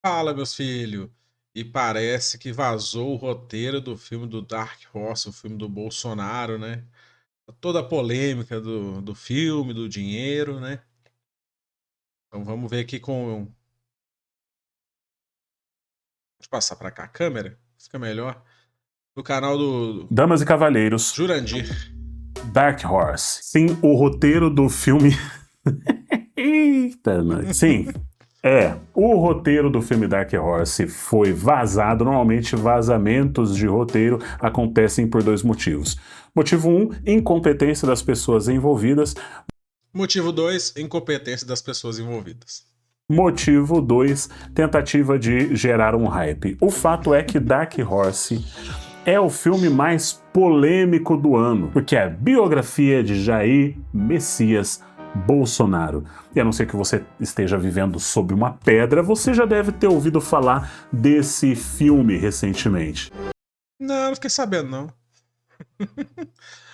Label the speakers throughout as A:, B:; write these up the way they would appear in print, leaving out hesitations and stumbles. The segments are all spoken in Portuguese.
A: Fala, meus filhos. E parece que vazou o roteiro do filme do Dark Horse, o filme do Bolsonaro, né? Toda a polêmica do filme, do dinheiro, né? Então vamos ver aqui com. Deixa eu passar pra cá a câmera, fica melhor. No canal do
B: Damas e Cavalheiros,
A: Jurandir.
B: Dark Horse. Sim, o roteiro do filme. Eita, nós. Sim, o roteiro do filme Dark Horse foi vazado. Normalmente, vazamentos de roteiro acontecem por dois motivos. Motivo 1, incompetência das pessoas envolvidas.
A: Motivo 2, incompetência das pessoas envolvidas.
B: Motivo 2, tentativa de gerar um hype. O fato é que Dark Horse é o filme mais polêmico do ano, porque é a biografia de Jair Messias Bolsonaro. E a não ser que você esteja vivendo sob uma pedra, você já deve ter ouvido falar desse filme recentemente.
A: Não fiquei sabendo, não.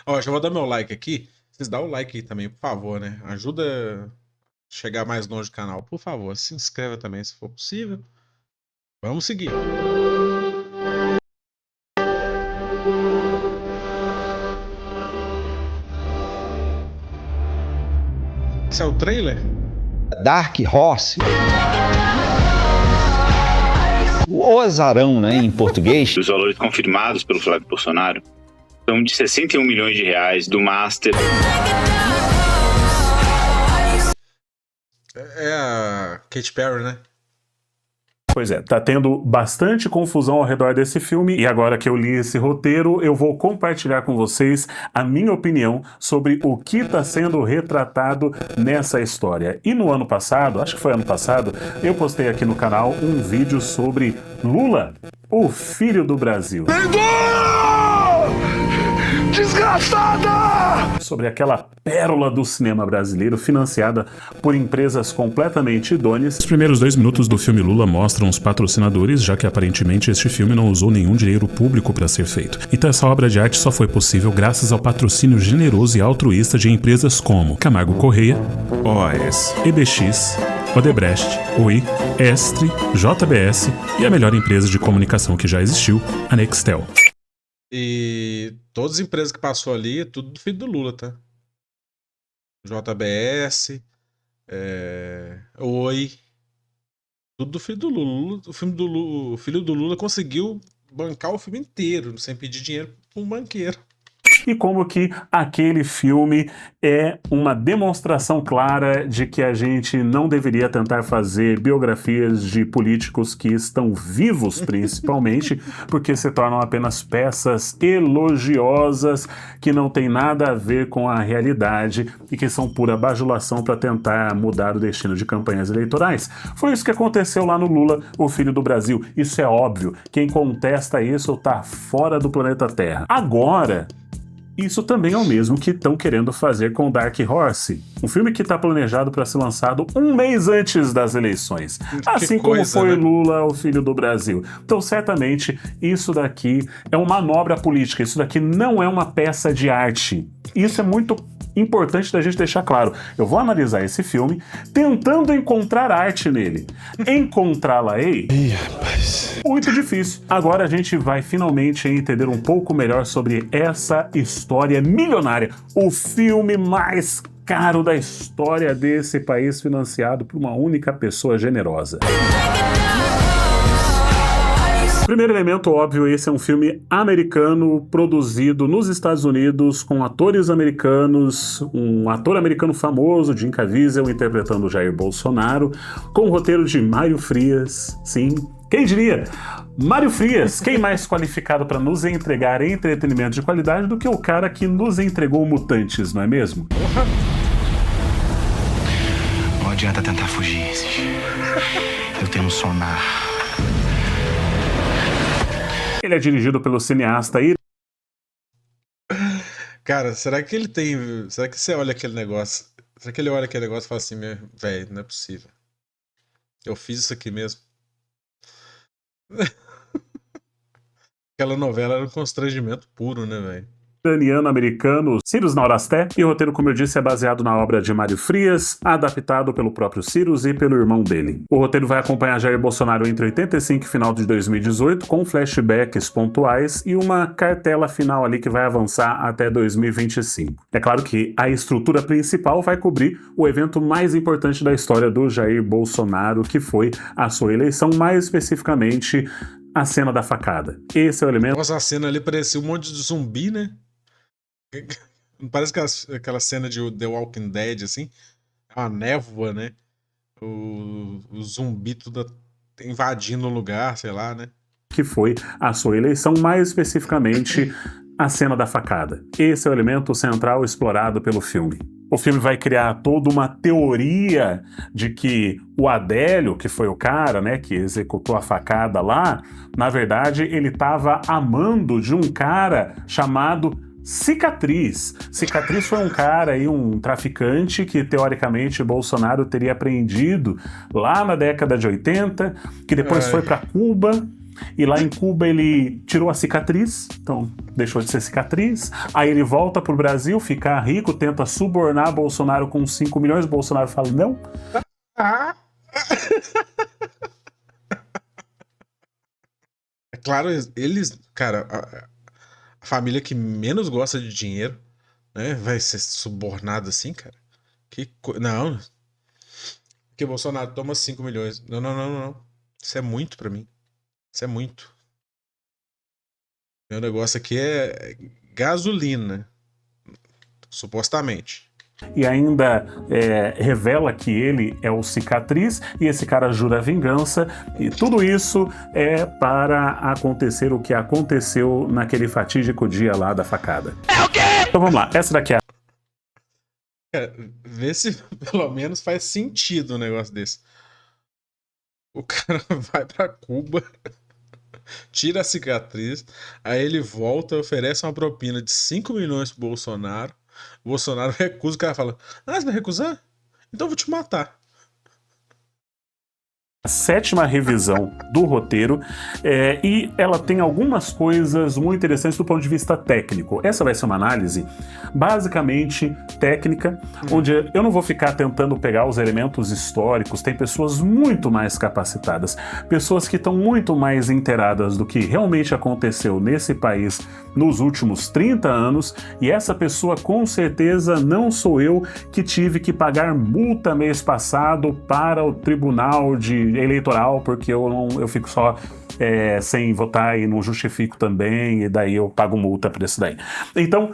A: Ó, já vou dar meu like aqui. Vocês dão o like aí também, por favor, né? Ajuda a chegar mais longe do canal, por favor. Se inscreva também, se for possível. Vamos seguir. Esse é o trailer?
C: Dark Horse. O azarão, né, em português.
D: Os valores confirmados pelo Flávio Bolsonaro são de 61 milhões de reais do Master.
A: É a Katy Perry, né?
B: Pois é, tá tendo bastante confusão ao redor desse filme e agora que eu li esse roteiro, eu vou compartilhar com vocês a minha opinião sobre o que está sendo retratado nessa história. E no ano passado, acho que foi ano passado, eu postei aqui no canal um vídeo sobre Lula, o filho do Brasil. Desgraçada! Sobre aquela pérola do cinema brasileiro financiada por empresas completamente idôneas.
E: Os primeiros 2 minutos do filme Lula mostram os patrocinadores, já que aparentemente este filme não usou nenhum dinheiro público para ser feito. Então essa obra de arte só foi possível graças ao patrocínio generoso e altruísta de empresas como Camargo Correia, OAS, EBX, Odebrecht, Oi, Estre, JBS e a melhor empresa de comunicação que já existiu, a Nextel.
A: E todas as empresas que passou ali, é tudo do filho do Lula, tá? JBS, Oi, tudo do filho do Lula. O filho do Lula conseguiu bancar o filme inteiro, sem pedir dinheiro pra um banqueiro.
B: E como que aquele filme é uma demonstração clara de que a gente não deveria tentar fazer biografias de políticos que estão vivos, principalmente, porque se tornam apenas peças elogiosas que não tem nada a ver com a realidade e que são pura bajulação para tentar mudar o destino de campanhas eleitorais. Foi isso que aconteceu lá no Lula, o filho do Brasil. Isso é óbvio. Quem contesta isso tá fora do planeta Terra. Agora, isso também é o mesmo que estão querendo fazer com Dark Horse, um filme que está planejado para ser lançado um mês antes das eleições, assim como foi Lula, o filho do Brasil. Então, certamente, isso daqui é uma manobra política, isso daqui não é uma peça de arte. Isso é muito importante da gente deixar claro. Eu vou analisar esse filme tentando encontrar arte nele. Encontrá-la-ei? Muito difícil. Agora a gente vai finalmente entender um pouco melhor sobre essa história milionária. O filme mais caro da história desse país, financiado por uma única pessoa generosa. Primeiro elemento óbvio, esse é um filme americano produzido nos Estados Unidos com atores americanos, um ator americano famoso, Jim Caviezel, interpretando Jair Bolsonaro, com o roteiro de Mário Frias, sim, quem diria? Mário Frias, quem mais qualificado para nos entregar entretenimento de qualidade do que o cara que nos entregou Mutantes, não é mesmo?
F: Não adianta tentar fugir, eu tenho um sonar.
B: Ele é dirigido pelo cineasta e...
A: Cara, será que ele tem... Será que você olha aquele negócio... Será que ele olha aquele negócio e fala assim, velho, não é possível. Eu fiz isso aqui mesmo. Aquela novela era um constrangimento puro, né, velho?
B: iraniano-americano Cyrus Naurasté, e o roteiro, como eu disse, é baseado na obra de Mário Frias, adaptado pelo próprio Cyrus e pelo irmão dele. O roteiro vai acompanhar Jair Bolsonaro entre 85 e final de 2018, com flashbacks pontuais e uma cartela final ali que vai avançar até 2025. É claro que a estrutura principal vai cobrir o evento mais importante da história do Jair Bolsonaro, que foi a sua eleição, mais especificamente a cena da facada. Esse é o elemento.
A: Nossa, a cena ali parecia um monte de zumbi, né? Não parece aquela cena de The Walking Dead, assim? É uma névoa, né? O zumbi tudo invadindo o lugar, sei lá, né?
B: Que foi a sua eleição, mais especificamente a cena da facada. Esse é o elemento central explorado pelo filme. O filme vai criar toda uma teoria de que o Adélio, que foi o cara, né, que executou a facada lá, na verdade ele estava amando de um cara chamado Cicatriz. Cicatriz foi um cara aí, um traficante que teoricamente Bolsonaro teria apreendido lá na década de 80, que depois foi para Cuba. E lá em Cuba ele tirou a cicatriz, então deixou de ser cicatriz. Aí ele volta pro Brasil, fica rico, tenta subornar Bolsonaro com 5 milhões. Bolsonaro fala não.
A: É claro, eles, cara, a família que menos gosta de dinheiro, né, vai ser subornada assim, cara. Não. Que Bolsonaro toma 5 milhões. Não. Isso é muito pra mim. Isso é muito. Meu negócio aqui é gasolina, supostamente.
B: E ainda revela que ele é o Cicatriz e esse cara jura vingança, e tudo isso é para acontecer o que aconteceu naquele fatídico dia lá da facada. É o quê? Então vamos lá, essa daqui é
A: vê se pelo menos faz sentido um negócio desse. O cara vai pra Cuba, tira a cicatriz, aí ele volta, oferece uma propina de 5 milhões pro Bolsonaro. O Bolsonaro recusa, o cara fala: ah, você vai recusar? Então eu vou te matar.
B: a 7ª revisão do roteiro, e ela tem algumas coisas muito interessantes do ponto de vista técnico. Essa vai ser uma análise basicamente técnica, onde eu não vou ficar tentando pegar os elementos históricos. Tem pessoas muito mais capacitadas, pessoas que estão muito mais inteiradas do que realmente aconteceu nesse país nos últimos 30 anos, e essa pessoa com certeza não sou eu, que tive que pagar multa mês passado para o Tribunal Eleitoral, porque eu fico só sem votar e não justifico também, e daí eu pago multa por isso daí. Então,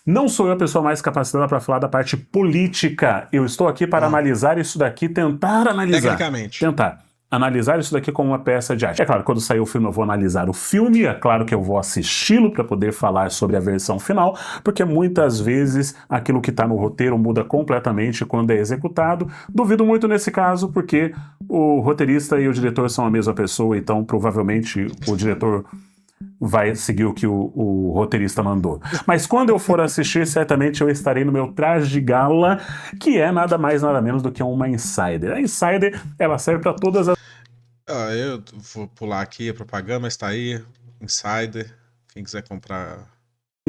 B: não sou eu a pessoa mais capacitada para falar da parte política. Eu estou aqui para analisar isso daqui, tentar analisar.
A: Tecnicamente.
B: Tentar analisar isso daqui como uma peça de arte. É claro, quando sair o filme eu vou analisar o filme, é claro que eu vou assisti-lo para poder falar sobre a versão final, porque muitas vezes aquilo que está no roteiro muda completamente quando é executado. Duvido muito nesse caso, porque o roteirista e o diretor são a mesma pessoa, então provavelmente o diretor vai seguir o que o roteirista mandou. Mas quando eu for assistir, certamente eu estarei no meu traje de gala, que é nada mais nada menos do que uma Insider. A Insider, ela serve para todas as...
A: Eu vou pular aqui a propaganda, mas tá aí, Insider, quem quiser comprar...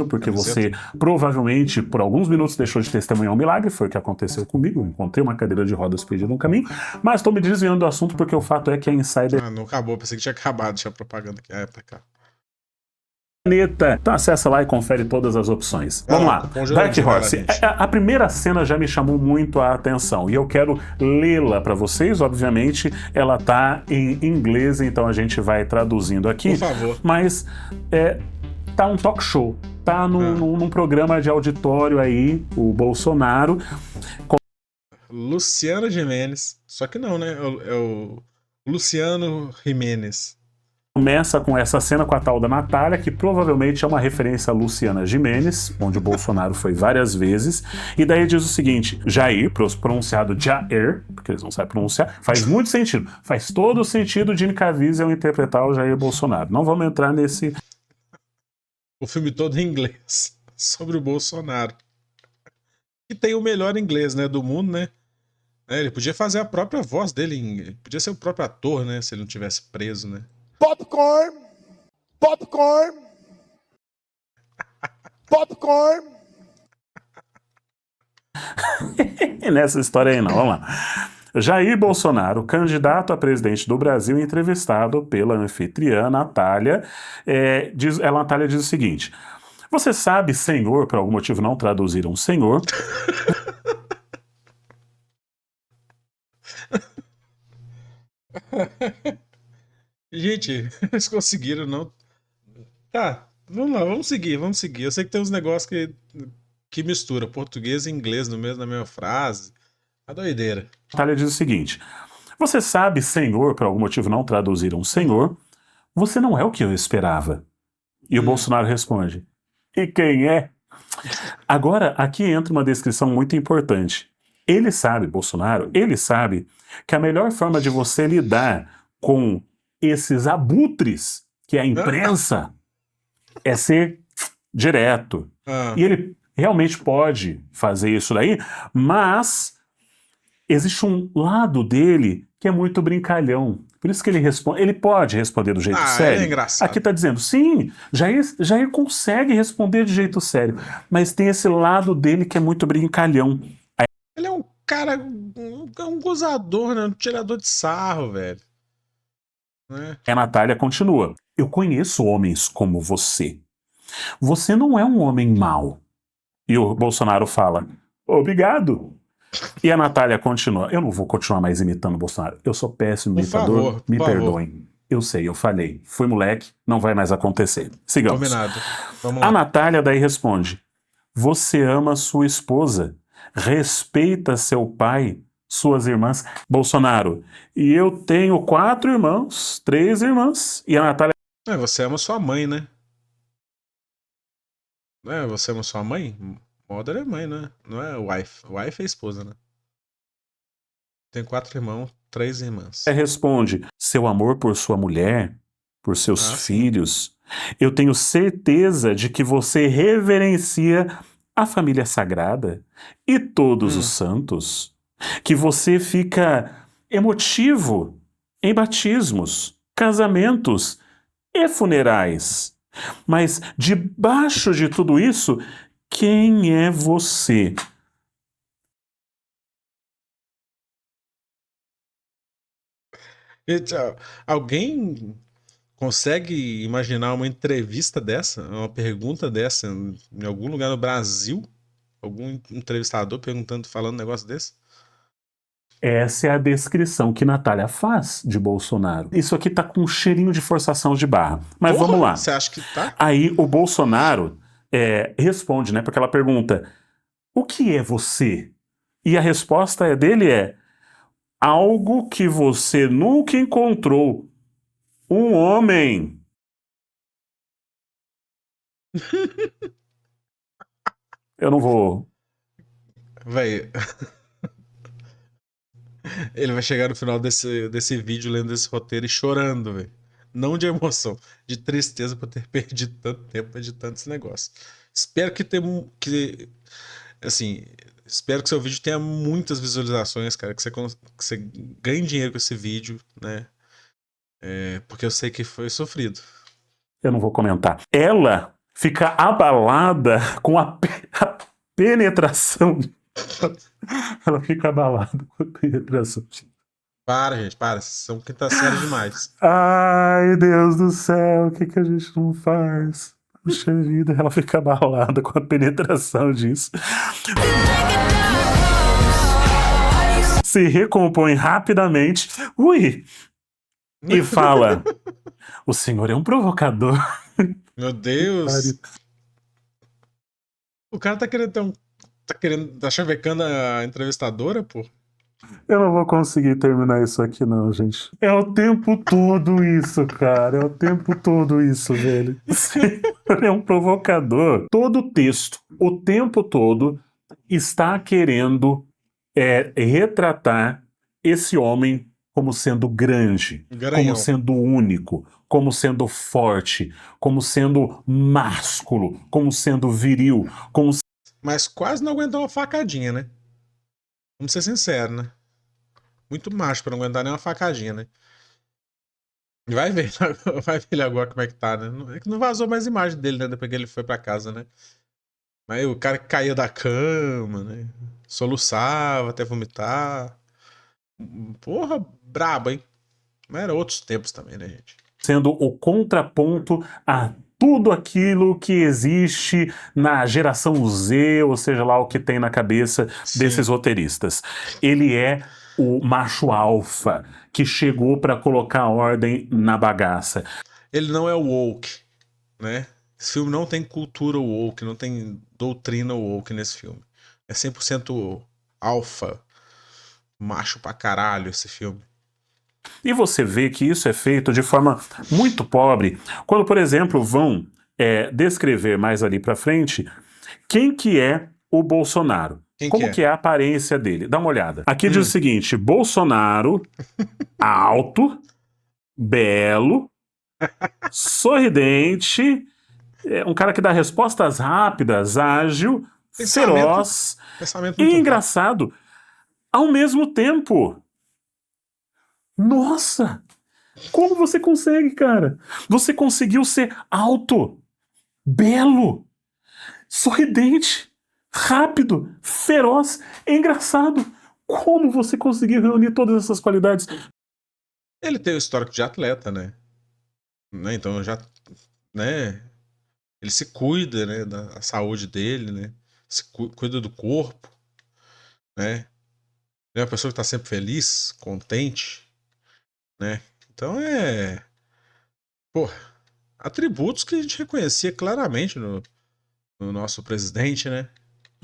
B: Porque você provavelmente por alguns minutos deixou de testemunhar um milagre, foi o que aconteceu comigo, encontrei uma cadeira de rodas perdida no caminho, mas estou me desviando do assunto porque o fato é que a Insider...
A: não acabou, pensei que tinha acabado, tinha propaganda aqui, tá cá.
B: Então acessa lá e confere todas as opções. Vamos lá, Dark Horse. A primeira cena já me chamou muito a atenção e eu quero lê-la para vocês. Obviamente ela tá em inglês, então a gente vai traduzindo aqui.
A: Por favor.
B: Mas tá um talk show, tá num programa de auditório aí, o Bolsonaro.
A: Luciano Gimenez, só que não, né? É o Luciano Jimenez.
B: Começa com essa cena com a tal da Natália, que provavelmente é uma referência a Luciana Gimenez, onde o Bolsonaro foi várias vezes, e daí diz o seguinte: Jair, pronunciado Jair, porque eles não sabem pronunciar, faz muito sentido, faz todo o sentido de Jim Caviezel interpretar o Jair Bolsonaro. Não vamos entrar nesse...
A: O filme todo em inglês, sobre o Bolsonaro. E tem o melhor inglês, né, do mundo, né? Ele podia fazer a própria voz dele, podia ser o próprio ator, né, se ele não tivesse preso, né?
G: Popcorn! Popcorn! Popcorn.
B: E nessa história aí não, vamos lá. Jair Bolsonaro, candidato a presidente do Brasil, entrevistado pela anfitriã Natália, a Natália diz o seguinte: você sabe, senhor, por algum motivo não traduziram senhor.
A: Gente, eles conseguiram, não? Tá, vamos lá, vamos seguir. Eu sei que tem uns negócios que mistura português e inglês na mesma frase. A doideira.
B: Natália diz o seguinte: você sabe, senhor, por algum motivo não traduziram senhor, você não é o que eu esperava. E o Bolsonaro responde: e quem é? Agora, aqui entra uma descrição muito importante. Ele sabe, Bolsonaro, ele sabe que a melhor forma de você lidar com esses abutres, que é a imprensa, é ser direto. E ele realmente pode fazer isso daí, mas existe um lado dele que é muito brincalhão. Por isso que ele responde. Ele pode responder do jeito sério.
A: Ele é engraçado.
B: Aqui tá dizendo, sim, Jair consegue responder de jeito sério, mas tem esse lado dele que é muito brincalhão.
A: Ele é um cara, um gozador, né? Um tirador de sarro, velho. Né?
B: A Natália continua: eu conheço homens como você. Você não é um homem mau. E o Bolsonaro fala: obrigado. E a Natália continua: eu não vou continuar mais imitando o Bolsonaro. Eu sou péssimo imitador, me perdoem. Eu sei, eu falei. Fui moleque, não vai mais acontecer. Sigamos.
A: Combinado. Vamos lá.
B: A Natália daí responde: você ama sua esposa, respeita seu pai, suas irmãs. Bolsonaro: e eu tenho 4 irmãos, 3 irmãs. E a Natália:
A: você ama sua mãe, né? Você ama sua mãe? Mother é mãe, né? Não é wife. Wife é esposa, né? Tem 4 irmãos, 3 irmãs.
B: responde: seu amor por sua mulher, por seus filhos. Eu tenho certeza de que você reverencia a família sagrada e todos os santos. Que você fica emotivo em batismos, casamentos e funerais. Mas debaixo de tudo isso, quem é você?
A: Alguém consegue imaginar uma entrevista dessa, uma pergunta dessa em algum lugar no Brasil? Algum entrevistador falando um negócio desse?
B: Essa é a descrição que Natália faz de Bolsonaro. Isso aqui tá com um cheirinho de forçação de barra. Mas vamos lá.
A: Você acha que tá?
B: Aí o Bolsonaro responde, né? Porque ela pergunta: o que é você? E a resposta dele é: algo que você nunca encontrou. Um homem. Eu não vou.
A: Véi. Ele vai chegar no final desse vídeo lendo esse roteiro e chorando, velho. Não de emoção, de tristeza por ter perdido tanto tempo editando esse negócio. Espero que espero que seu vídeo tenha muitas visualizações, cara, que você ganhe dinheiro com esse vídeo, né? Porque eu sei que foi sofrido.
B: Eu não vou comentar. Ela fica abalada com a penetração. Ela fica abalada com a penetração.
A: Para, gente, para. Vocês são quinta série demais.
B: Ai, Deus do céu, o que a gente não faz? Puxa vida, ela fica abalada com a penetração disso. Se recompõe rapidamente. Ui! E fala: o senhor é um provocador.
A: Meu Deus! O cara tá querendo tá chavecando a entrevistadora, pô?
B: Eu não vou conseguir terminar isso aqui não, gente. É o tempo todo isso, cara. É o tempo todo isso, velho. O senhor é um provocador. Todo o texto, o tempo todo, está querendo retratar esse homem como sendo grande, como sendo único, como sendo forte, como sendo másculo, como sendo viril,
A: Mas quase não aguentou uma facadinha, né? Vamos ser sinceros, né? Muito macho pra não aguentar nem uma facadinha, né? Vai ver ele agora como é que tá, né? Não vazou mais imagem dele, né? Depois que ele foi pra casa, né? Aí o cara caía da cama, né? Soluçava até vomitar. Porra, braba, hein? Mas era outros tempos também, né, gente?
B: Sendo o contraponto a tudo aquilo que existe na geração Z, ou seja lá o que tem na cabeça desses roteiristas. Ele é o macho alfa que chegou para colocar ordem na bagaça.
A: Ele não é woke, né? Esse filme não tem cultura woke, não tem doutrina woke nesse filme. É 100% alfa, macho pra caralho esse filme.
B: E você vê que isso é feito de forma muito pobre, quando, por exemplo, vão descrever mais ali pra frente quem que é o Bolsonaro. Como que é a aparência dele? Dá uma olhada. Aqui diz o seguinte: Bolsonaro, alto, belo, sorridente, um cara que dá respostas rápidas, ágil, feroz e engraçado ao mesmo tempo. Nossa! Como você consegue, cara? Você conseguiu ser alto, belo, sorridente, rápido, feroz, engraçado. Como você conseguiu reunir todas essas qualidades?
A: Ele tem o histórico de atleta, né? Então já, né? Ele se cuida, né? Da saúde dele, né? Cuida do corpo, né? Ele é uma pessoa que tá sempre feliz, contente, né? Então pô, atributos que a gente reconhecia claramente no nosso presidente, né?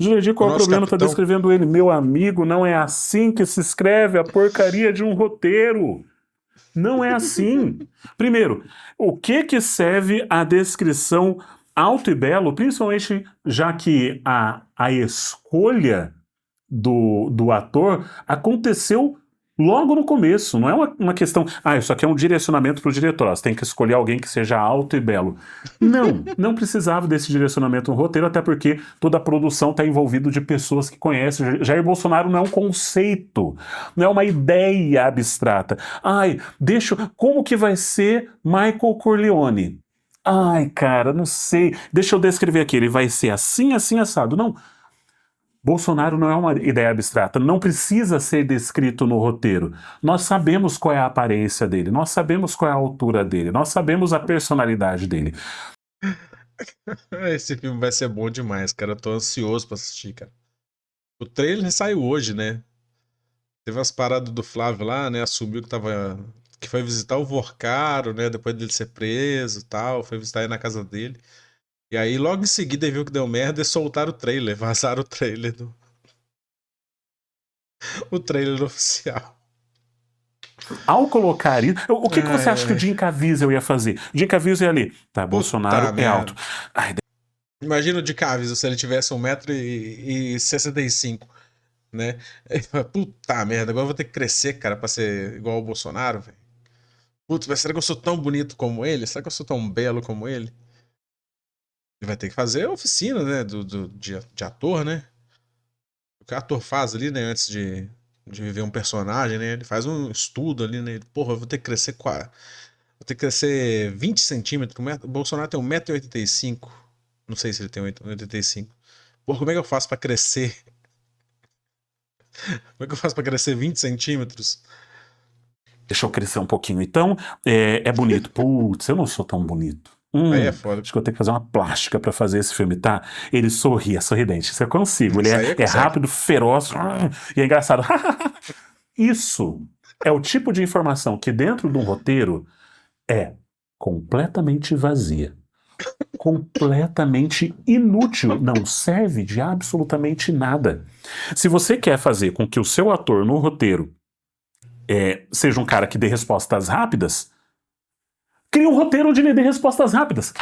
B: Jurandir, qual é o problema? Tá descrevendo ele. Meu amigo, não é assim que se escreve a porcaria de um roteiro. Não é assim. Primeiro, o que serve a descrição alto e belo, principalmente já que a escolha do ator aconteceu logo no começo, não é uma questão, isso aqui é um direcionamento para o diretor, você tem que escolher alguém que seja alto e belo. Não precisava desse direcionamento no roteiro, até porque toda a produção está envolvida de pessoas que conhecem. Jair Bolsonaro não é um conceito, não é uma ideia abstrata. Como que vai ser Michael Corleone? Cara, não sei, deixa eu descrever aqui, ele vai ser assim, assim, assado. Não, Bolsonaro não é uma ideia abstrata, não precisa ser descrito no roteiro. Nós sabemos qual é a aparência dele, nós sabemos qual é a altura dele, nós sabemos a personalidade dele.
A: Esse filme vai ser bom demais, cara. Eu tô ansioso pra assistir, cara. O trailer saiu hoje, né? Teve umas paradas do Flávio lá, né? Assumiu que foi visitar o Vorcaro, né? Depois dele ser preso e tal. Foi visitar aí na casa dele. E aí, logo em seguida, ele viu que deu merda e soltaram o trailer. Vazaram o trailer o trailer oficial.
B: Ao colocar isso... O que você acha que o Jim Caviezel ia fazer? O Jim Caviezel ia ali. Bolsonaro é alto.
A: Imagina o Jim Caviezel se ele tivesse 1,65 m, né? Puta merda, agora eu vou ter que crescer, cara, pra ser igual ao Bolsonaro, velho. Putz, mas será que eu sou tão bonito como ele? Será que eu sou tão belo como ele? Ele vai ter que fazer a oficina, né, de ator, né? O que o ator faz ali, né, antes de viver um personagem, né? Ele faz um estudo ali, né? Porra, eu vou ter que crescer vou ter que crescer 20 centímetros. O Bolsonaro tem 1,85 m. Não sei se ele tem 1,85 m. Porra, como é que eu faço pra crescer? Como é que eu faço pra crescer 20 centímetros?
B: Deixa eu crescer um pouquinho. Então, é bonito. Putz, eu não sou tão bonito.
A: Aí é foda.
B: Acho que eu tenho que fazer uma plástica pra fazer esse filme, tá? Ele sorri, é sorridente. Isso eu consigo. Ele é rápido, feroz e é engraçado. Isso é o tipo de informação que dentro de um roteiro é completamente vazia. Completamente inútil. Não serve de absolutamente nada. Se você quer fazer com que o seu ator no roteiro seja um cara que dê respostas rápidas, cria um roteiro onde ele dê respostas rápidas.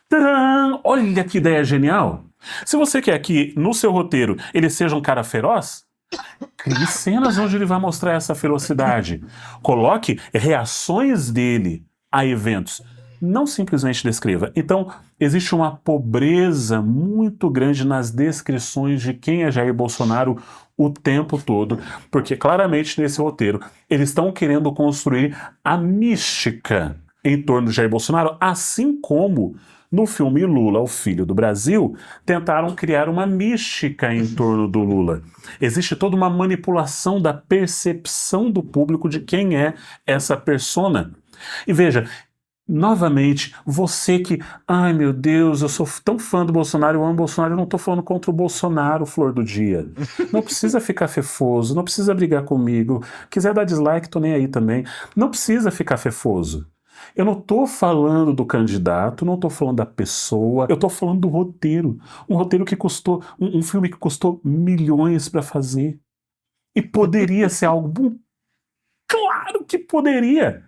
B: Tadã! Olha que ideia genial! Se você quer que no seu roteiro ele seja um cara feroz, crie cenas onde ele vai mostrar essa ferocidade. Coloque reações dele a eventos. Não simplesmente descreva. Então, existe uma pobreza muito grande nas descrições de quem é Jair Bolsonaro o tempo todo, porque claramente nesse roteiro eles estão querendo construir a mística em torno de Jair Bolsonaro, assim como No filme Lula, o Filho do Brasil, tentaram criar uma mística em torno do Lula. Existe toda uma manipulação da percepção do público de quem é essa persona. E veja, novamente, você que, ai meu Deus, eu sou tão fã do Bolsonaro, eu amo o Bolsonaro, eu não tô falando contra o Bolsonaro, flor do dia. Não precisa ficar fefoso, não precisa brigar comigo. Quiser dar dislike, tô nem aí também. Não precisa ficar fefoso. Eu não tô falando do candidato, não tô falando da pessoa, eu tô falando do roteiro. Um roteiro que custou, um filme que custou milhões para fazer. E poderia ser algo bom. Claro que poderia!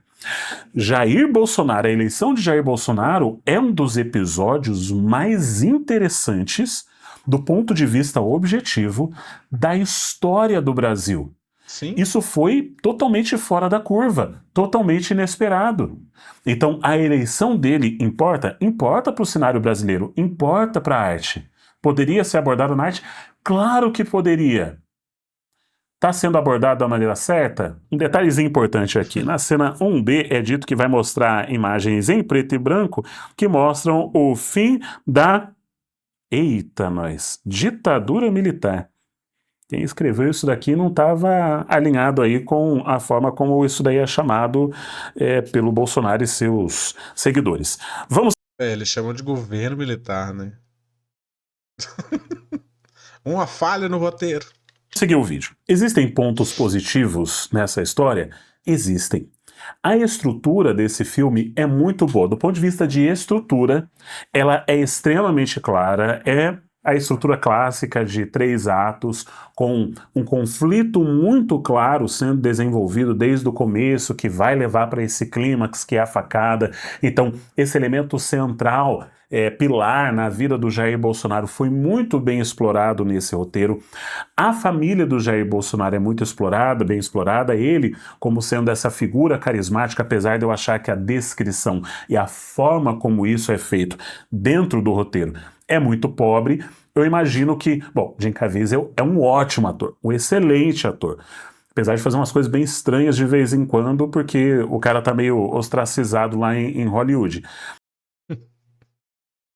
B: Jair Bolsonaro, a eleição de Jair Bolsonaro é um dos episódios mais interessantes do ponto de vista objetivo da história do Brasil.
A: Sim.
B: Isso foi totalmente fora da curva, totalmente inesperado. Então, a eleição dele importa? Importa para o cenário brasileiro, importa para a arte. Poderia ser abordado na arte? Claro que poderia. Está sendo abordado da maneira certa? Um detalhezinho importante aqui. Na cena 1B é dito que vai mostrar imagens em preto e branco que mostram o fim da... Eita, nós! Ditadura militar. Quem escreveu isso daqui não estava alinhado aí com a forma como isso daí é chamado pelo Bolsonaro e seus seguidores. Vamos...
A: Eles chamam de governo militar, né? Uma falha no roteiro.
B: Seguir o vídeo. Existem pontos positivos nessa história? Existem. A estrutura desse filme é muito boa. Do ponto de vista de estrutura, ela é extremamente clara, é a estrutura clássica de 3 atos, com um conflito muito claro sendo desenvolvido desde o começo, que vai levar para esse clímax, que é a facada. Então, esse elemento central, pilar na vida do Jair Bolsonaro, foi muito bem explorado nesse roteiro. A família do Jair Bolsonaro é muito explorada, bem explorada. Ele, como sendo essa figura carismática, apesar de eu achar que a descrição e a forma como isso é feito dentro do roteiro é muito pobre, eu imagino que, bom, Jim Caviezel é um ótimo ator, um excelente ator. Apesar de fazer umas coisas bem estranhas de vez em quando, porque o cara tá meio ostracizado lá em Hollywood.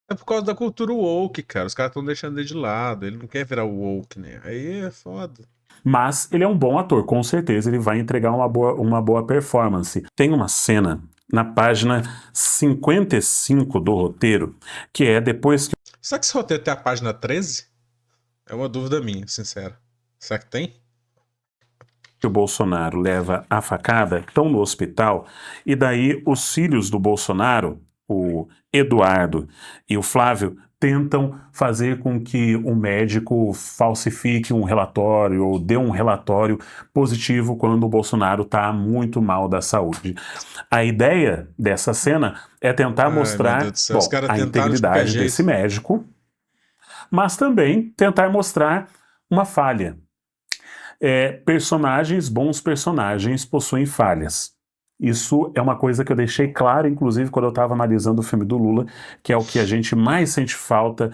A: É por causa da cultura woke, cara. Os caras estão deixando ele de lado. Ele não quer virar woke, né? Aí é foda.
B: Mas ele é um bom ator, com certeza ele vai entregar uma boa performance. Tem uma cena na página 55 do roteiro, que é depois que...
A: Será que esse roteiro tem a página 13? É uma dúvida minha, sincera. Será que tem?
B: o Bolsonaro leva a facada, estão no hospital, e daí os filhos do Bolsonaro, o Eduardo e o Flávio, tentam fazer com que o médico falsifique um relatório ou dê um relatório positivo quando o Bolsonaro está muito mal da saúde. A ideia dessa cena é tentar mostrar a integridade desse médico, mas também tentar mostrar uma falha. Bons personagens possuem falhas. Isso é uma coisa que eu deixei claro, inclusive, quando eu estava analisando o filme do Lula, que é o que a gente mais sente falta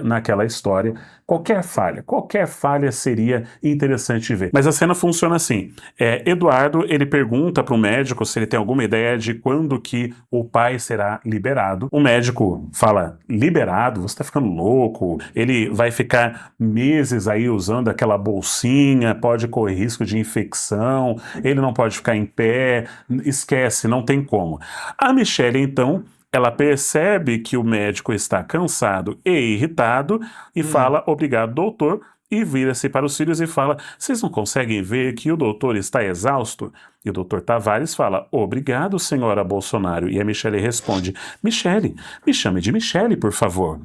B: naquela história. Qualquer falha seria interessante de ver. Mas a cena funciona assim. Eduardo, ele pergunta para o médico se ele tem alguma ideia de quando que o pai será liberado. O médico fala, liberado? Você está ficando louco? Ele vai ficar meses aí usando aquela bolsinha, pode correr risco de infecção, ele não pode ficar em pé, esquece, não tem como. A Michelle, então, ela percebe que o médico está cansado e irritado e fala, obrigado, doutor, e vira-se para os filhos e fala, vocês não conseguem ver que o doutor está exausto? E o doutor Tavares fala, obrigado, senhora Bolsonaro. E a Michelle responde, Michelle, me chame de Michelle, por favor.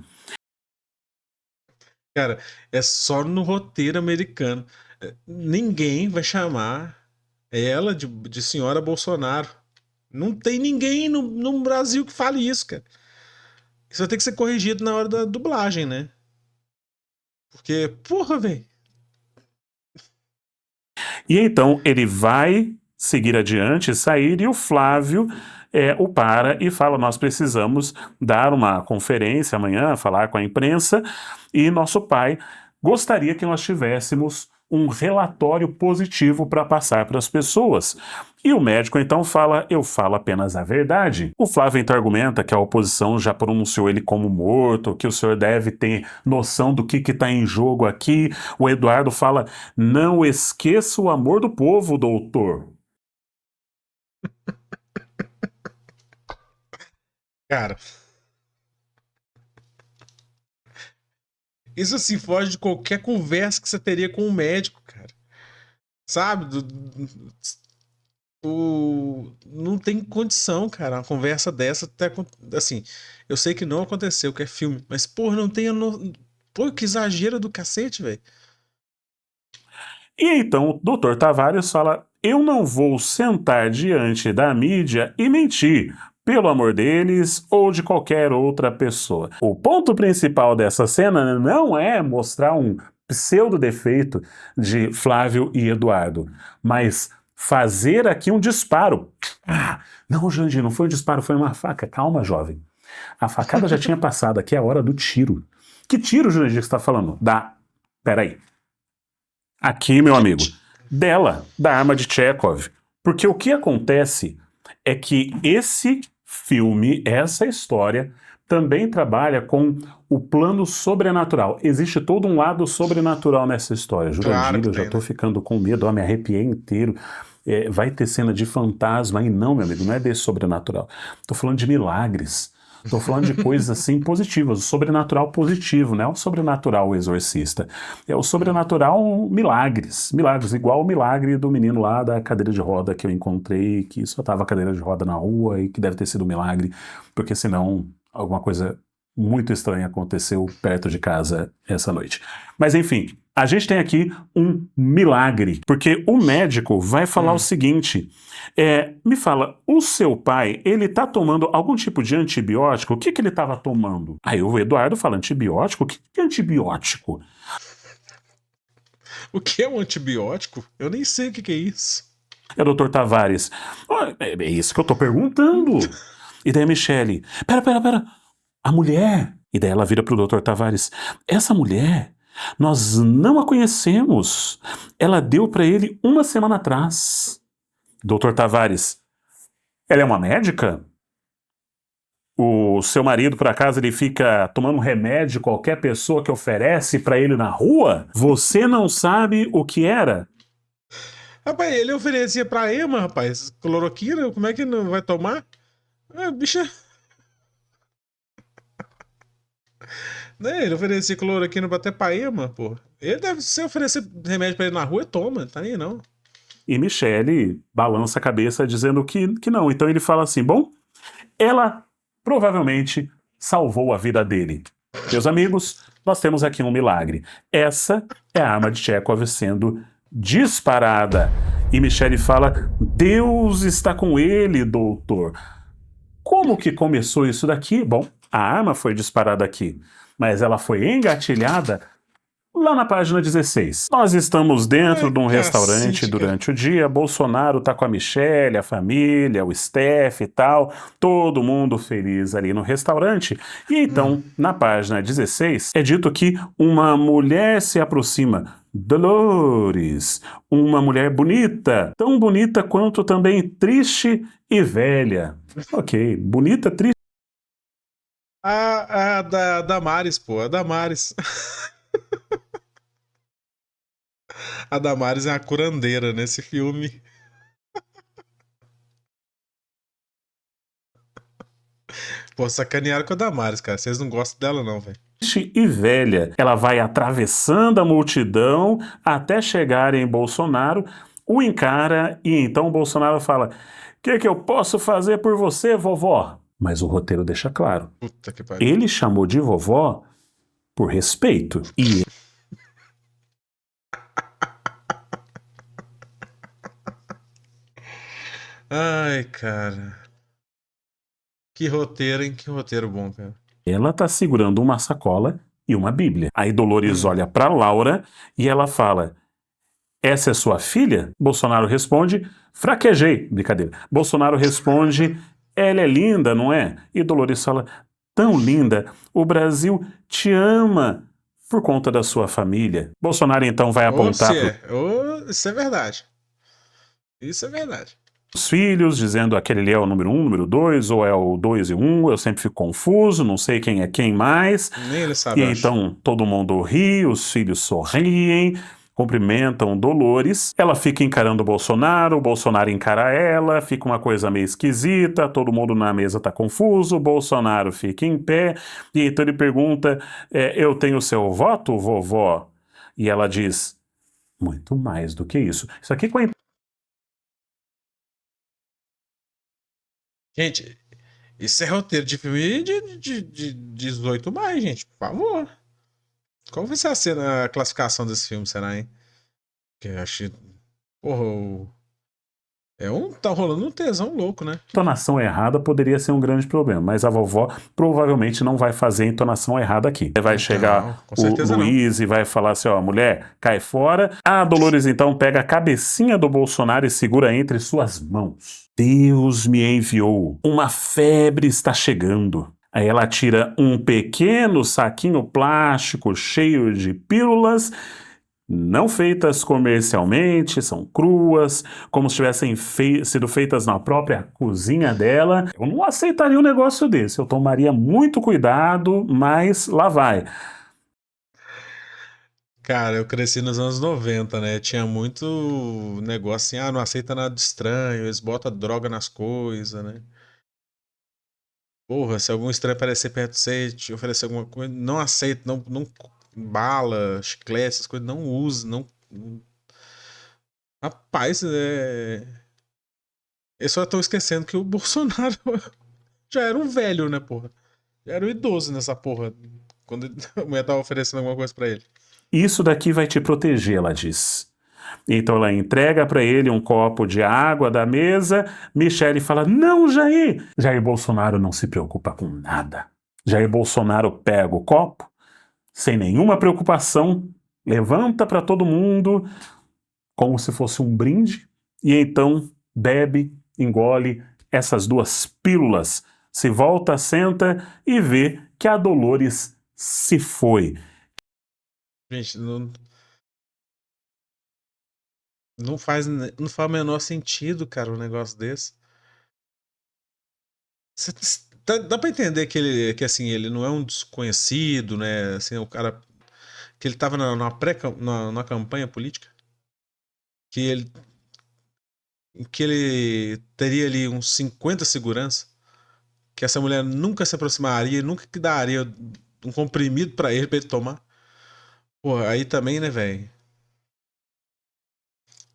A: Cara, é só no roteiro americano. Ninguém vai chamar ela de senhora Bolsonaro. Não tem ninguém no Brasil que fale isso, cara. Isso vai ter que ser corrigido na hora da dublagem, né? Porque, porra, velho.
B: E então ele vai seguir adiante, sair, e o Flávio o para e fala, nós precisamos dar uma conferência amanhã, falar com a imprensa, e nosso pai gostaria que nós tivéssemos um relatório positivo para passar para as pessoas. E o médico então fala, eu falo apenas a verdade. O Flávio então argumenta que a oposição já pronunciou ele como morto, que o senhor deve ter noção do que está em jogo aqui. O Eduardo fala, não esqueça o amor do povo, doutor.
A: Cara, isso assim foge de qualquer conversa que você teria com um médico, cara. Sabe? Não tem condição, cara. Uma conversa dessa até assim. Eu sei que não aconteceu, que é filme, mas porra, não tem Pô, que exagero do cacete, velho.
B: E então o Dr. Tavares fala, eu não vou sentar diante da mídia e mentir, pelo amor deles ou de qualquer outra pessoa. O ponto principal dessa cena não é mostrar um pseudo-defeito de Flávio e Eduardo, mas fazer aqui um disparo. Não, Jandir, não foi um disparo, foi uma faca. Calma, jovem. A facada já tinha passado, aqui é a hora do tiro. Que tiro, Jandir, que você está falando? Peraí. Aqui, meu amigo, da arma de Chekhov. Porque o que acontece é que esse filme, essa história, também trabalha com o plano sobrenatural. Existe todo um lado sobrenatural nessa história. Jurandir, eu já estou ficando com medo, me arrepiei inteiro. Vai ter cena de fantasma aí? Não, meu amigo, não é desse sobrenatural. Estou falando de milagres. Estou falando de coisas assim positivas, o sobrenatural positivo, não é o sobrenatural exorcista. É o sobrenatural milagres, igual o milagre do menino lá da cadeira de roda que eu encontrei, que só tava a cadeira de roda na rua e que deve ter sido um milagre, porque senão alguma coisa muito estranha aconteceu perto de casa essa noite. Mas enfim, a gente tem aqui um milagre, porque o médico vai falar o seguinte, me fala, o seu pai, ele tá tomando algum tipo de antibiótico? O que ele tava tomando? Aí o Eduardo fala, antibiótico? O que é antibiótico?
A: O que é um antibiótico? Eu nem sei o que é isso.
B: É o Dr. Tavares. É isso que eu tô perguntando. E daí a Michele, pera, a mulher. E daí ela vira pro Dr. Tavares, essa mulher, nós não a conhecemos. Ela deu para ele 1 semana atrás. Dr. Tavares, ela é uma médica? O seu marido, por acaso, ele fica tomando um remédio de qualquer pessoa que oferece para ele na rua? Você não sabe o que era?
A: Rapaz, ele oferecia pra Emma, rapaz, cloroquina, como é que não vai tomar? Bicha... Né? Ele oferecia cloroquina até pra Emma, pô. Ele deve, se oferecer remédio pra ele na rua, toma, tá nem não.
B: E Michele balança a cabeça dizendo que não. Então ele fala assim, bom, ela provavelmente salvou a vida dele. Meus amigos, nós temos aqui um milagre. Essa é a arma de Chekhov sendo disparada. E Michele fala, Deus está com ele, doutor. Como que começou isso daqui? Bom, a arma foi disparada aqui, mas ela foi engatilhada lá na página 16. Nós estamos dentro de um restaurante durante o dia, Bolsonaro tá com a Michele, a família, o staff e tal, todo mundo feliz ali no restaurante. E então, na página 16, é dito que uma mulher se aproxima. Dolores, uma mulher bonita, tão bonita quanto também triste e velha. Ok, bonita, triste.
A: A da Damares, pô, a Damares. A Damares é uma curandeira nesse filme. Pô, sacanearam com a Damares, cara. Vocês não gostam dela, não, velho.
B: E velha. Ela vai atravessando a multidão até chegar em Bolsonaro, o encara e então o Bolsonaro fala: "O que eu posso fazer por você, vovó?" Mas o roteiro deixa claro.
A: Puta que pariu.
B: Ele chamou de vovó por respeito. E
A: ai, cara. Que roteiro, hein? Que roteiro bom, cara.
B: ela tá segurando uma sacola e uma Bíblia. Aí Dolores olha pra Laura e ela fala: "Essa é sua filha?" Bolsonaro responde: "Fraquejei." Brincadeira. Bolsonaro responde: "Ela é linda, não é?" E Dolores fala: "Tão linda. O Brasil te ama, por conta da sua família. Bolsonaro então vai
A: Ou
B: apontar
A: se é. Ou isso é verdade. Isso é verdade.
B: os filhos, dizendo aquele ali é o número 1, número 2, ou é o 2 e 1, eu sempre fico confuso, não sei quem é quem mais.
A: Nem ele sabe,
B: E
A: eu acho.
B: então todo mundo ri, os filhos sorriem, cumprimentam Dolores. Ela fica encarando o Bolsonaro encara ela, fica uma coisa meio esquisita, todo mundo na mesa tá confuso, o Bolsonaro fica em pé, e então ele pergunta, eu tenho seu voto, vovó? E ela diz, muito mais do que isso. Isso aqui com a
A: Gente, isso é roteiro de filme de 18 mais, gente, por favor. Qual vai ser a classificação desse filme, será, hein? Que eu acho. Porra, tá rolando um tesão louco, né?
B: entonação errada poderia ser um grande problema, mas a vovó provavelmente não vai fazer a entonação errada aqui. Vai chegar
A: com
B: o
A: certeza não.
B: Luiz e vai falar assim, ó, mulher, cai fora. A Dolores então pega a cabecinha do Bolsonaro e segura entre suas mãos. Deus me enviou, uma febre está chegando. Aí ela tira um pequeno saquinho plástico cheio de pílulas, não feitas comercialmente, são cruas, como se tivessem sido feitas na própria cozinha dela. Eu não aceitaria um negócio desse, eu tomaria muito cuidado, mas lá vai.
A: Cara, eu cresci nos anos 90, né? Tinha muito negócio assim, não aceita nada de estranho, eles botam droga nas coisas, né? Porra, se algum estranho aparecer perto de você, te oferecer alguma coisa, não aceita, não bala, chiclete, essas coisas, não use, Rapaz, eu só tô esquecendo que o Bolsonaro já era um velho, né, porra? Já era um idoso nessa porra, quando a mulher tava oferecendo alguma coisa pra ele.
B: Isso daqui vai te proteger, ela diz. Então ela entrega para ele um copo de água da mesa. Michele fala, não, Jair! Jair Bolsonaro não se preocupa com nada. Jair Bolsonaro pega o copo, sem nenhuma preocupação, levanta para todo mundo, como se fosse um brinde, e então bebe, engole essas duas pílulas, se volta, senta e vê que a Dolores se foi.
A: Gente, não faz o menor sentido, cara, um negócio desse. Dá pra entender que assim, ele não é um desconhecido, né? Assim, o cara. Que ele tava na campanha política. Que ele teria ali uns 50 segurança. Que essa mulher nunca se aproximaria, nunca que daria um comprimido pra ele tomar. Pô, aí também, né, velho?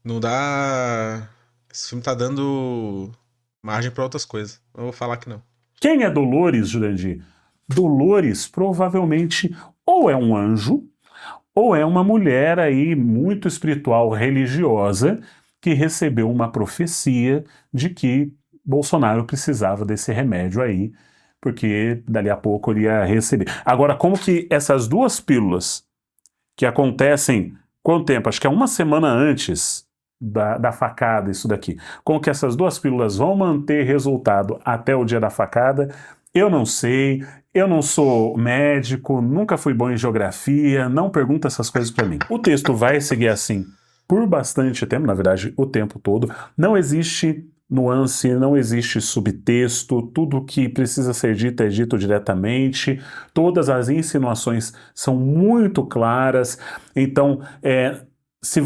A: Não dá. Esse filme tá dando margem pra outras coisas. Eu vou falar que não.
B: Quem é Dolores, Jurandir? Dolores provavelmente ou é um anjo ou é uma mulher aí muito espiritual, religiosa, que recebeu uma profecia de que Bolsonaro precisava desse remédio aí, porque dali a pouco ele ia receber. Agora, como que essas duas pílulas que acontecem, quanto tempo? Acho que é uma semana antes da facada, isso daqui. Como que essas duas pílulas vão manter resultado até o dia da facada? Eu não sei, eu não sou médico, nunca fui bom em geografia, não pergunta essas coisas para mim. O texto vai seguir assim por bastante tempo, na verdade, o tempo todo. Não existe nuance, não existe subtexto, tudo que precisa ser dito é dito diretamente, todas as insinuações são muito claras, então, se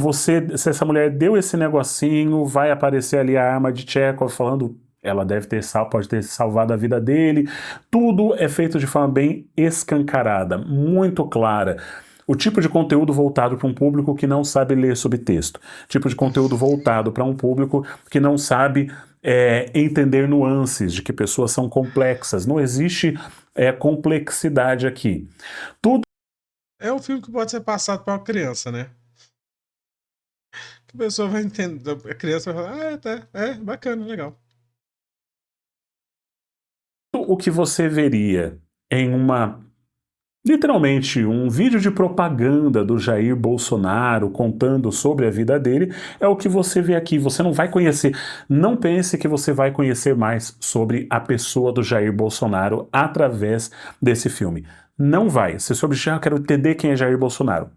B: essa mulher deu esse negocinho, vai aparecer ali a arma de Chekhov falando, ela pode ter salvado a vida dele, tudo é feito de forma bem escancarada, muito clara. O tipo de conteúdo voltado para um público que não sabe ler subtexto. Tipo de conteúdo voltado para um público que não sabe entender nuances, de que pessoas são complexas. Não existe complexidade aqui. Tudo
A: É um filme que pode ser passado para uma criança, né? Que a pessoa vai entender. A criança vai falar, bacana, legal.
B: o que você veria em literalmente, um vídeo de propaganda do Jair Bolsonaro contando sobre a vida dele é o que você vê aqui. Você não vai conhecer, não pense que você vai conhecer mais sobre a pessoa do Jair Bolsonaro através desse filme. Não vai. Se sobre eu quero entender quem é Jair Bolsonaro.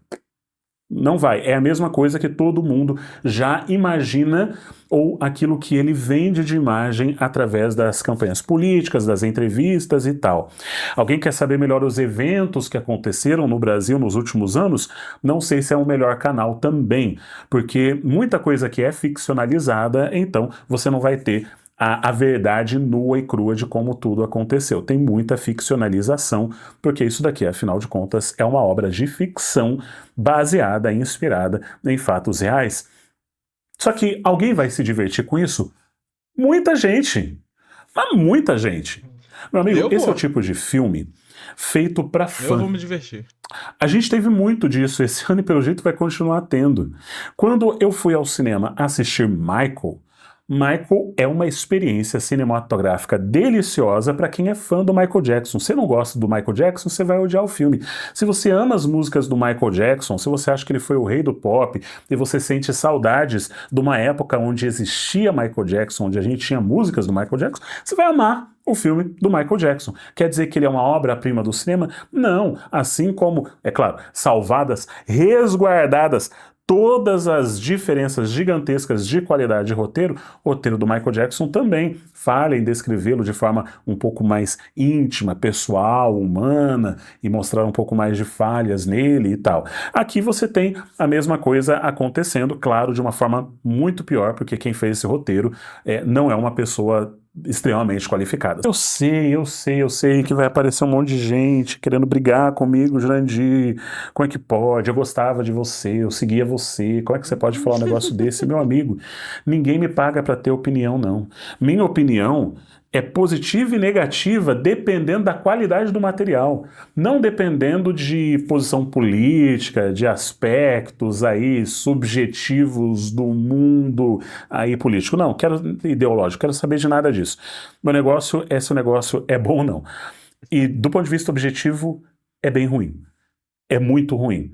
B: Não vai. É a mesma coisa que todo mundo já imagina ou aquilo que ele vende de imagem através das campanhas políticas, das entrevistas e tal. Alguém quer saber melhor os eventos que aconteceram no Brasil nos últimos anos? Não sei se é o melhor canal também, porque muita coisa que é ficcionalizada, então você não vai ter a verdade nua e crua de como tudo aconteceu. Tem muita ficcionalização, porque isso daqui, afinal de contas, é uma obra de ficção baseada, inspirada em fatos reais. Só que alguém vai se divertir com isso? Muita gente. Mas muita gente. Meu amigo, esse é o tipo de filme feito pra fã.
A: Eu vou me divertir.
B: A gente teve muito disso esse ano e pelo jeito vai continuar tendo. Quando eu fui ao cinema assistir Michael é uma experiência cinematográfica deliciosa para quem é fã do Michael Jackson. Se não gosta do Michael Jackson, você vai odiar o filme. Se você ama as músicas do Michael Jackson, se você acha que ele foi o rei do pop e você sente saudades de uma época onde existia Michael Jackson, onde a gente tinha músicas do Michael Jackson, você vai amar o filme do Michael Jackson. Quer dizer que ele é uma obra-prima do cinema? Não. Assim como, é claro, salvadas, resguardadas todas as diferenças gigantescas de qualidade de roteiro, o roteiro do Michael Jackson também falha em descrevê-lo de forma um pouco mais íntima, pessoal, humana, e mostrar um pouco mais de falhas nele e tal. Aqui você tem a mesma coisa acontecendo, claro, de uma forma muito pior, porque quem fez esse roteiro não é uma pessoa extremamente qualificada. Eu sei que vai aparecer um monte de gente querendo brigar comigo, Jurandir. Como é que pode? Eu gostava de você, eu seguia você. Como é que você pode falar um negócio desse? Meu amigo, ninguém me paga para ter opinião, não. Minha opinião é positiva e negativa dependendo da qualidade do material, não dependendo de posição política, de aspectos aí subjetivos do mundo aí político. Não, quero ideológico, quero saber de nada disso. Meu negócio é se o negócio é bom ou não. E do ponto de vista objetivo, é bem ruim. É muito ruim.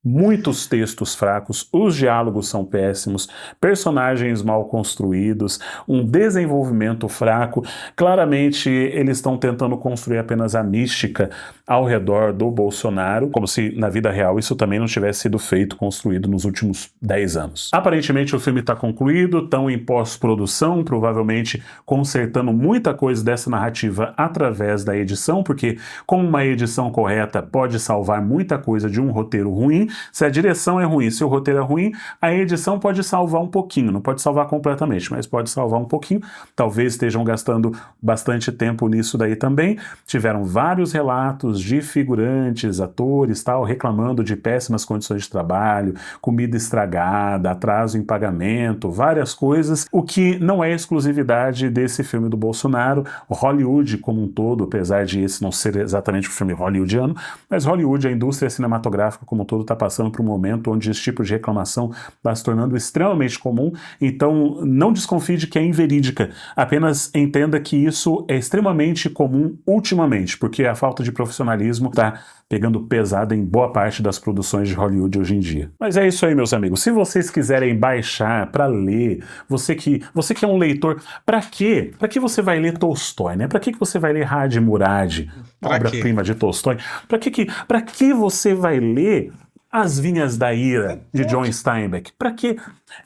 B: Muitos textos fracos, os diálogos são péssimos, personagens mal construídos, um desenvolvimento fraco. Claramente, eles estão tentando construir apenas a mística ao redor do Bolsonaro, como se na vida real isso também não tivesse sido feito, construído nos últimos 10 anos. Aparentemente o filme está concluído, estão em pós-produção, provavelmente consertando muita coisa dessa narrativa através da edição, porque com uma edição correta pode salvar muita coisa de um roteiro ruim. Se a direção é ruim, se o roteiro é ruim, a edição pode salvar um pouquinho, não pode salvar completamente, mas pode salvar um pouquinho. Talvez estejam gastando bastante tempo nisso daí também. Tiveram vários relatos de figurantes, atores, tal, reclamando de péssimas condições de trabalho, comida estragada, atraso em pagamento, várias coisas, o que não é exclusividade desse filme do Bolsonaro. Hollywood como um todo, apesar de esse não ser exatamente um filme hollywoodiano, mas Hollywood, a indústria cinematográfica como um todo, está passando por um momento onde esse tipo de reclamação está se tornando extremamente comum, então não desconfie de que é inverídica, apenas entenda que isso é extremamente comum ultimamente, porque a falta de profissionalismo está pegando pesado em boa parte das produções de Hollywood hoje em dia. Mas é isso aí, meus amigos. Se vocês quiserem baixar para ler, você que é um leitor, para quê? Para que você vai ler Tolstói, né? Para que você vai ler Rad Murad, obra-prima de Tolstói? Para que você vai ler As Vinhas da Ira, de John Steinbeck? Para quê?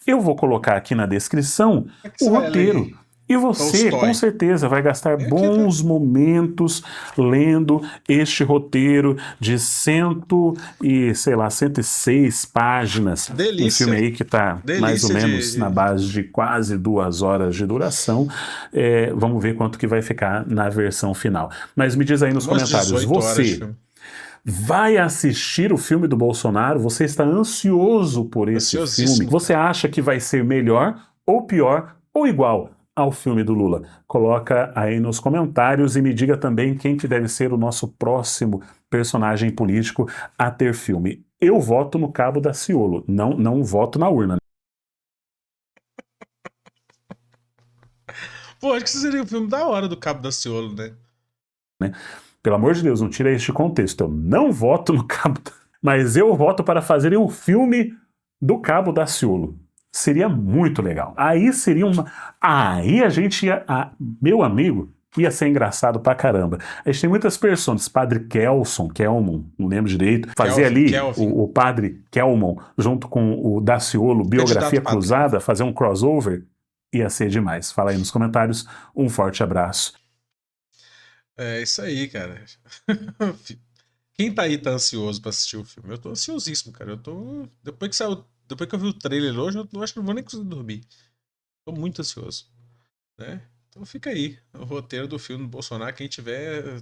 B: Eu vou colocar aqui na descrição o roteiro. E você, com certeza, vai gastar bons momentos lendo este roteiro de 106 páginas.
A: Delícia.
B: Um filme aí que está mais ou menos na base de quase 2 horas de duração. Vamos ver quanto que vai ficar na versão final. Mas me diz aí nos comentários, você vai assistir o filme do Bolsonaro? Você está ansioso por esse filme? Você acha que vai ser melhor ou pior ou igual ao filme do Lula? Coloca aí nos comentários e me diga também quem que deve ser o nosso próximo personagem político a ter filme. Eu voto no Cabo Daciolo, não voto na urna.
A: Pô, acho que seria um filme da hora do Cabo Daciolo, né?
B: Pelo amor de Deus, não tira este contexto. Eu não voto no Cabo, mas eu voto para fazerem um filme do Cabo Daciolo. Seria muito legal. Aí seria uma... Aí a gente ia... meu amigo, Ia ser engraçado pra caramba. A gente tem muitas personas. Padre Kelmon, não lembro direito. Fazer ali
A: Kelvin.
B: o Padre Kelmon junto com o Daciolo, Biografia
A: Candidato
B: Cruzada, fazer um crossover. Ia ser demais. Fala aí nos comentários. Um forte abraço.
A: É isso aí, cara. Quem tá aí tá ansioso pra assistir o filme? Eu tô ansiosíssimo, cara. Eu tô. Depois que eu vi o trailer hoje, eu acho que não vou nem conseguir dormir. Tô muito ansioso, né? Então fica aí, o roteiro do filme do Bolsonaro. Quem tiver,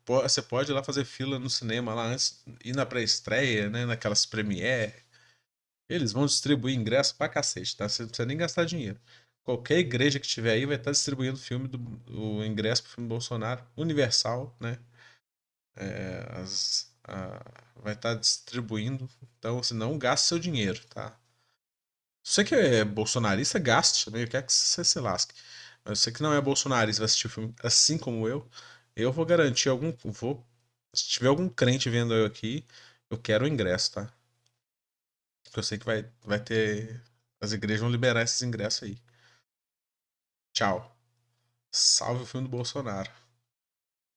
A: você pode ir lá fazer fila no cinema lá antes, ir na pré-estreia, né? Naquelas premiere. Eles vão distribuir ingresso pra cacete, tá? Você não precisa nem gastar dinheiro. Qualquer igreja que tiver aí vai estar distribuindo o ingresso pro filme do Bolsonaro. Universal, né? Vai estar distribuindo. Então, você não gaste seu dinheiro, tá? Você que é bolsonarista, gaste também. Eu quero que você se lasque. Mas você que não é bolsonarista, vai assistir o filme assim como eu vou garantir se tiver algum crente vendo eu aqui, eu quero o ingresso, tá? Porque eu sei que vai ter. As igrejas vão liberar esses ingressos aí. Tchau. Salve o filme do Bolsonaro.